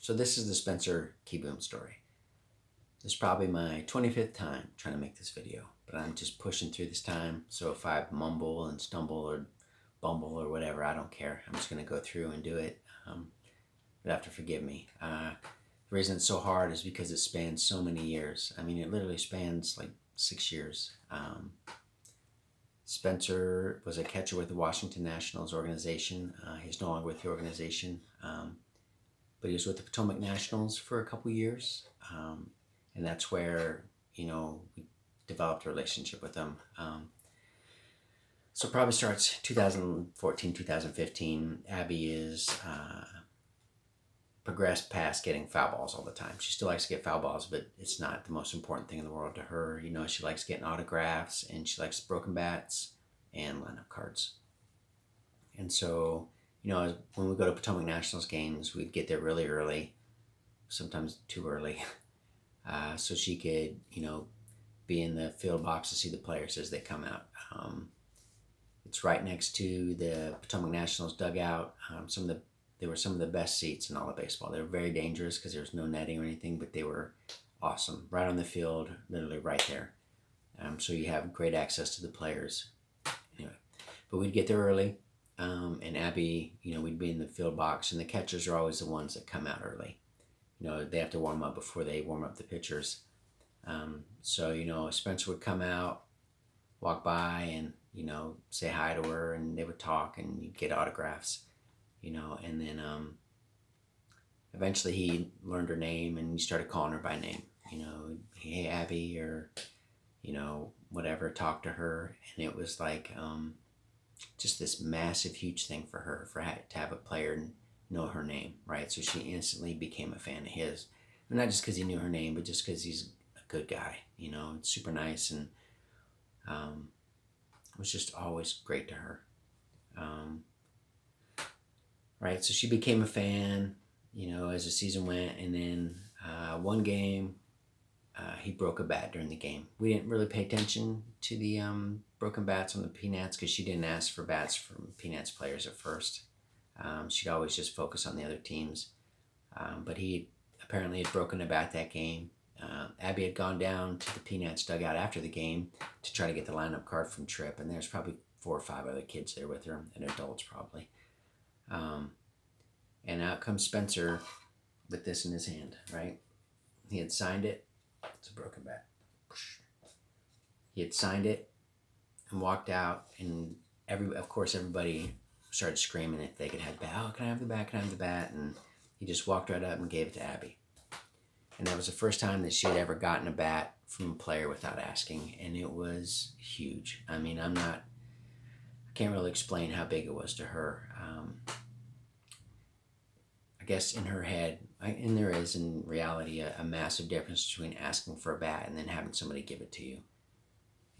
So this is the Spencer Kieboom story. This is probably my 25th time trying to make this video, but I'm just pushing through this time. So if I mumble and stumble or bumble or whatever, I don't care. I'm just going to go through and do it. You'll have to forgive me. The reason it's so hard is because it spans so many years. I mean, it literally spans like 6 years. Spencer was a catcher with the Washington Nationals organization. He's no longer with the organization, but he was with the Potomac Nationals for a couple years. And that's where, we developed a relationship with them. So it probably starts 2014, 2015. Abbie is progressed past getting foul balls all the time. She still likes to get foul balls, but it's not the most important thing in the world to her. She likes getting autographs, and she likes broken bats and lineup cards. And so, when we go to Potomac Nationals games, we'd get there really early, sometimes too early, so she could, be in the field box to see the players as they come out. It's right next to the Potomac Nationals dugout. They were some of the best seats in all of baseball. They were very dangerous because there was no netting or anything, but they were awesome. Right on the field, literally right there. So you have great access to the players. Anyway, but we'd get there early, and Abbie, we'd be in the field box, and the catchers are always the ones that come out early. They have to warm up before they warm up the pitchers. So, Spencer would come out, walk by, and, say hi to her, and they would talk, and you'd get autographs. And then eventually he learned her name, and he started calling her by name. Hey Abbie, or whatever. Talk to her, and it was like just this massive, huge thing for her to have a player know her name, right? So she instantly became a fan of his, and not just because he knew her name, but just because he's a good guy. Super nice, and it was just always great to her. Right, so she became a fan, as the season went, and then one game, he broke a bat during the game. We didn't really pay attention to the broken bats on the Peanuts because she didn't ask for bats from Peanuts players at first. She'd always just focus on the other teams. But he apparently had broken a bat that game. Abbie had gone down to the Peanuts dugout after the game to try to get the lineup card from Tripp, and there's probably 4 or 5 other kids there with her, and adults probably. And out comes Spencer with this in his hand, right? He had signed it. It's a broken bat. He had signed it and walked out, and of course everybody started screaming if they could have the bat. Oh, can I have the bat? Can I have the bat? And he just walked right up and gave it to Abbie. And that was the first time that she had ever gotten a bat from a player without asking, and it was huge. I mean, I can't really explain how big it was to her. I guess in her head, and there is in reality a massive difference between asking for a bat and then having somebody give it to you.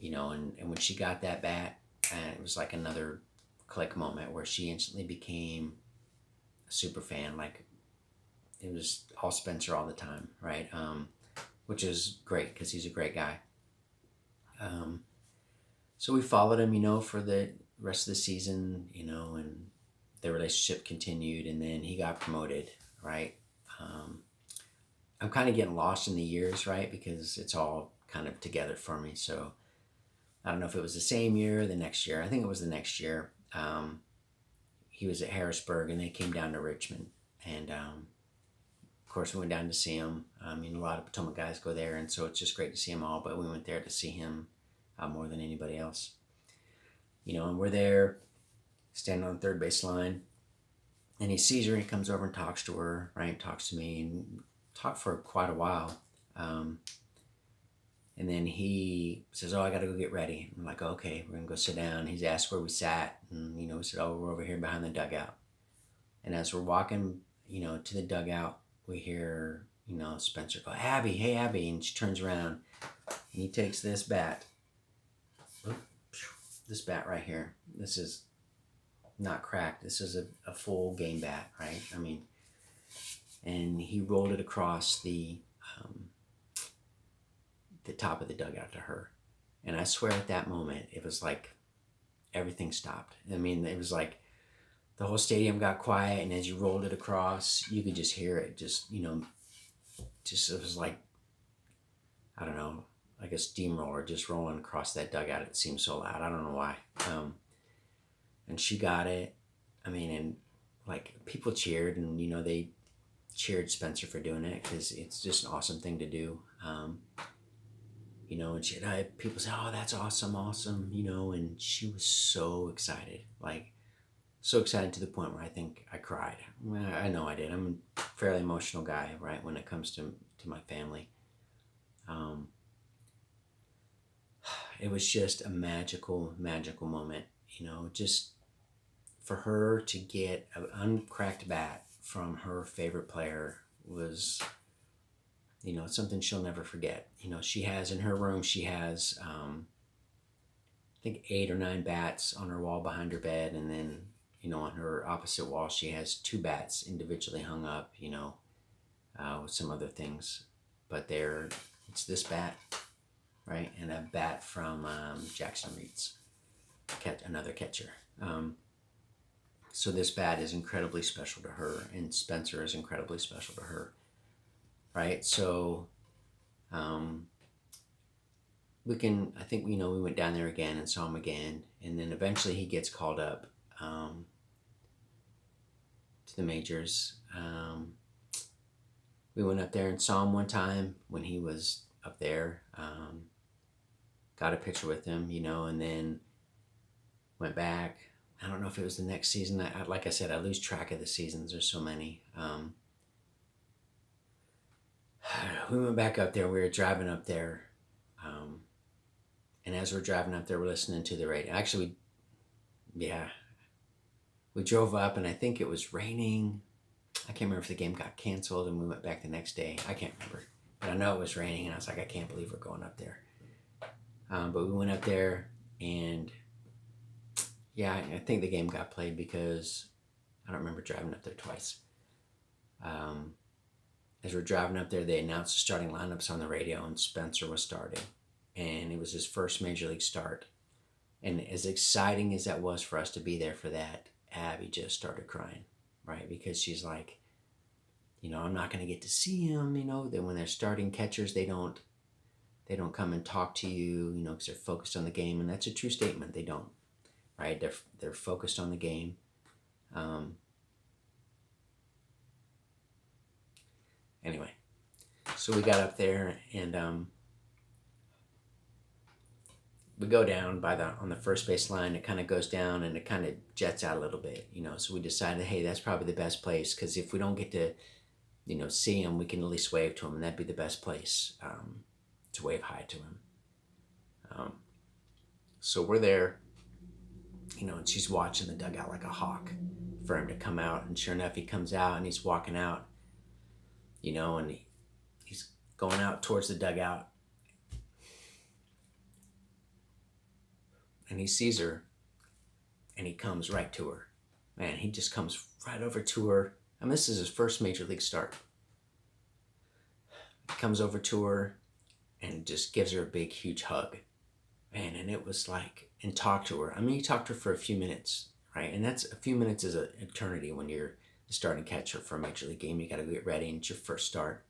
And when she got that bat, it was like another click moment where she instantly became a super fan. Like, it was all Spencer all the time, right? Which is great because he's a great guy. So we followed him, for the rest of the season, and their relationship continued, and then he got promoted, right? I'm kind of getting lost in the years, right? Because it's all kind of together for me. So I don't know if it was the same year or the next year. I think it was the next year. He was at Harrisburg, and they came down to Richmond. And, of course, we went down to see him. A lot of Potomac guys go there, and so it's just great to see them all. But we went there to see him more than anybody else. And we're there, standing on the third base line, and he sees her, and he comes over and talks to her, right? Talks to me, and talked for quite a while. And then he says, oh, I got to go get ready. I'm like, okay, we're going to go sit down. He's asked where we sat, and, we said, oh, we're over here behind the dugout. And as we're walking, to the dugout, we hear, Spencer go, Abbie, hey, Abbie. And she turns around, and he takes this bat right here. This is not cracked. This is a full game bat, right? And he rolled it across the top of the dugout to her. And I swear at that moment, it was like everything stopped. It was like the whole stadium got quiet, and as you rolled it across, you could just hear it. Just just it was like, I don't know, like a steamroller just rolling across that dugout. It seemed so loud. I don't know why. And she got it. I mean, and like people cheered, and they cheered Spencer for doing it because it's just an awesome thing to do. And people say, "Oh, that's awesome, awesome," and she was so excited, like so excited to the point where I think I cried. Well, I know I did. I'm a fairly emotional guy, right, when it comes to my family. It was just a magical, magical moment, just for her to get an uncracked bat from her favorite player was, something she'll never forget. She has in her room, she has, I think 8 or 9 bats on her wall behind her bed. And then, on her opposite wall, she has 2 bats individually hung up, with some other things. But it's this bat, right? And a bat from Jackson Reed's, another catcher. So this bat is incredibly special to her, and Spencer is incredibly special to her, right? So I think we went down there again and saw him again, and then eventually he gets called up to the majors. We went up there and saw him one time when he was up there, got a picture with him, and then went back. I don't know if it was the next season. Like I said, I lose track of the seasons. There's so many. We went back up there. We were driving up there. And as we're driving up there, we're listening to the radio. Actually, we drove up, and I think it was raining. I can't remember if the game got canceled and we went back the next day. I can't remember. But I know it was raining, and I was like, I can't believe we're going up there. But we went up there, and I think the game got played because I don't remember driving up there twice. As we're driving up there, they announced the starting lineups on the radio, and Spencer was starting. And it was his first major league start. And as exciting as that was for us to be there for that, Abbie just started crying, right? Because she's like, I'm not going to get to see him, Then when they're starting catchers, they don't come and talk to you, because they're focused on the game. And that's a true statement. They don't, right? They're focused on the game. Anyway, so we got up there, and we go down on the first base line. It kind of goes down and it kind of jets out a little bit, So we decided, hey, that's probably the best place, because if we don't get to, see him, we can at least wave to him, and that'd be the best place to wave hi to him. So we're there, and she's watching the dugout like a hawk for him to come out. And sure enough, he comes out and he's walking out, and he's going out towards the dugout. And he sees her, and he comes right to her. Man, he just comes right over to her. I mean, this is his first major league start. He comes over to her and just gives her a big, huge hug. Man, and it was like, and talked to her. I mean, he talked to her for a few minutes, right? And that's a few minutes is an eternity when you're the starting catcher for a major league game. You got to get ready, and it's your first start.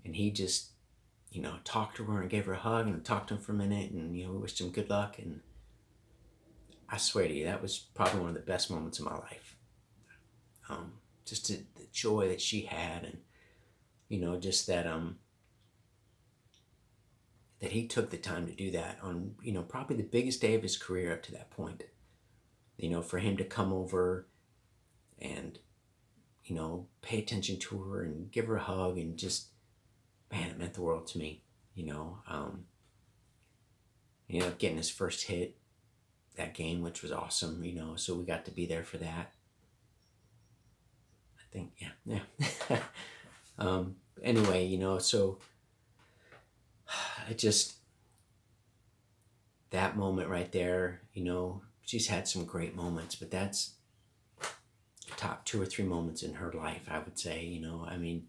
And he just, talked to her and gave her a hug and talked to him for a minute, and, wished him good luck. And I swear to you, that was probably one of the best moments of my life. Just the joy that she had, and, just that, that he took the time to do that on, probably the biggest day of his career up to that point. For him to come over and, pay attention to her and give her a hug, and just, man, it meant the world to me, He ended up getting his first hit that game, which was awesome, so we got to be there for that. I think, yeah. Anyway, so I just, that moment right there, she's had some great moments, but that's the top 2 or 3 moments in her life, I would say. I mean,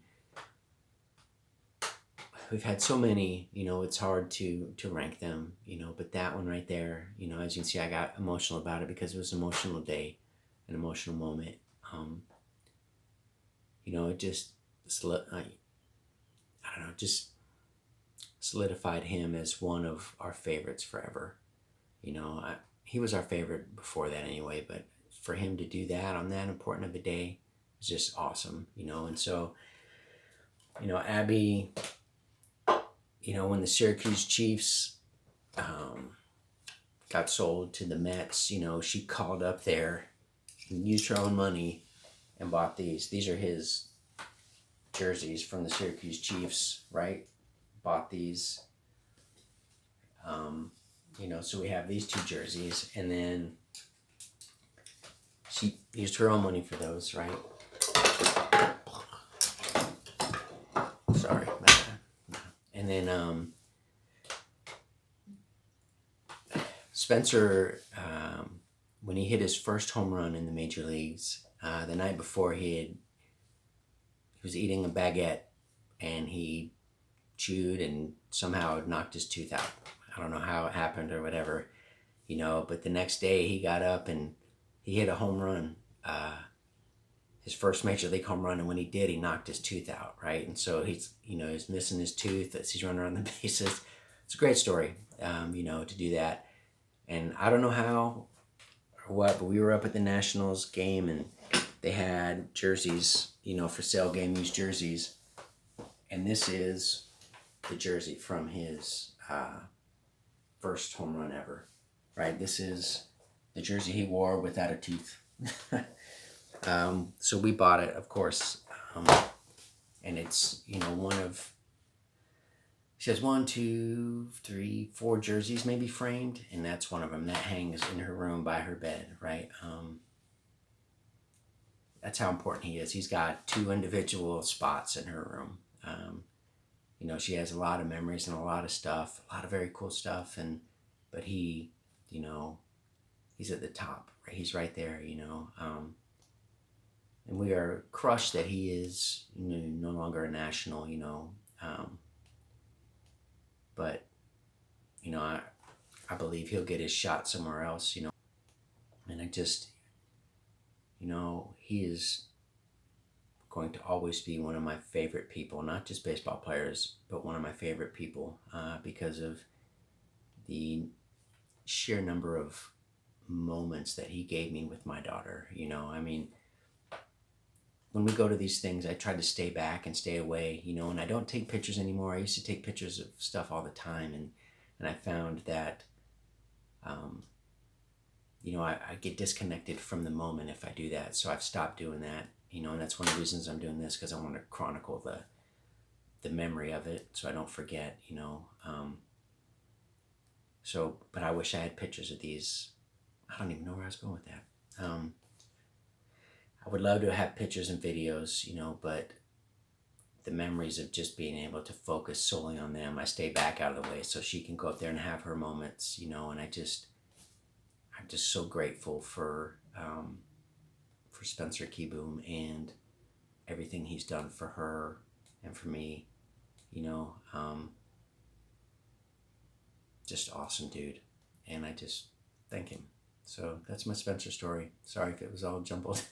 we've had so many, it's hard to rank them, but that one right there, as you can see, I got emotional about it because it was an emotional day. an emotional moment. You know, it just, I don't know, just solidified him as one of our favorites forever. You know, he was our favorite before that anyway, but for him to do that on that important of a day is just awesome, you know. And so, you know, Abbie, you know, when the Syracuse Chiefs got sold to the Mets, you know, she called up there and used her own money and bought these. These are his jerseys from the Syracuse Chiefs, right? Bought these. You know, so we have these two jerseys, and then she used her own money for those, right? Sorry, my bad. And then Spencer, when he hit his first home run in the major leagues, the night before he was eating a baguette, and he chewed and somehow knocked his tooth out. I don't know how it happened or whatever, you know, but the next day he got up and he hit a home run, his first major league home run, and when he did, he knocked his tooth out, right? And so he's, you know, he's missing his tooth as he's running around the bases. It's a great story, you know, to do that. And I don't know how or what, but we were up at the Nationals game, and they had jerseys, you know, for sale, game used jerseys, and this is the jersey from his first home run ever, right? This is the jersey he wore without a tooth. So we bought it, of course, and it's, you know, one of, she has 1, 2, 3, 4 jerseys maybe framed, and that's one of them that hangs in her room by her bed, right? That's how important he is. He's got 2 individual spots in her room. You know, she has a lot of memories and a lot of stuff, a lot of very cool stuff, but he, you know, he's at the top, right? He's right there, you know. And we are crushed that he is, you know, no longer a National, you know. But, you know, I believe he'll get his shot somewhere else, you know. And I just, you know, he is going to always be one of my favorite people, not just baseball players, but one of my favorite people, because of the sheer number of moments that he gave me with my daughter. You know, I mean, when we go to these things, I try to stay back and stay away, you know, and I don't take pictures anymore. I used to take pictures of stuff all the time, and I found that, you know, I get disconnected from the moment if I do that. So I've stopped doing that, you know, and that's one of the reasons I'm doing this, because I want to chronicle the memory of it so I don't forget, you know. So, but I wish I had pictures of these. I don't even know where I was going with that. I would love to have pictures and videos, you know, but the memories of just being able to focus solely on them, I stay back out of the way so she can go up there and have her moments, you know. And I'm just so grateful for Spencer Kieboom and everything he's done for her and for me, you know. Just awesome dude, and I just thank him. So that's my Spencer story. Sorry if it was all jumbled.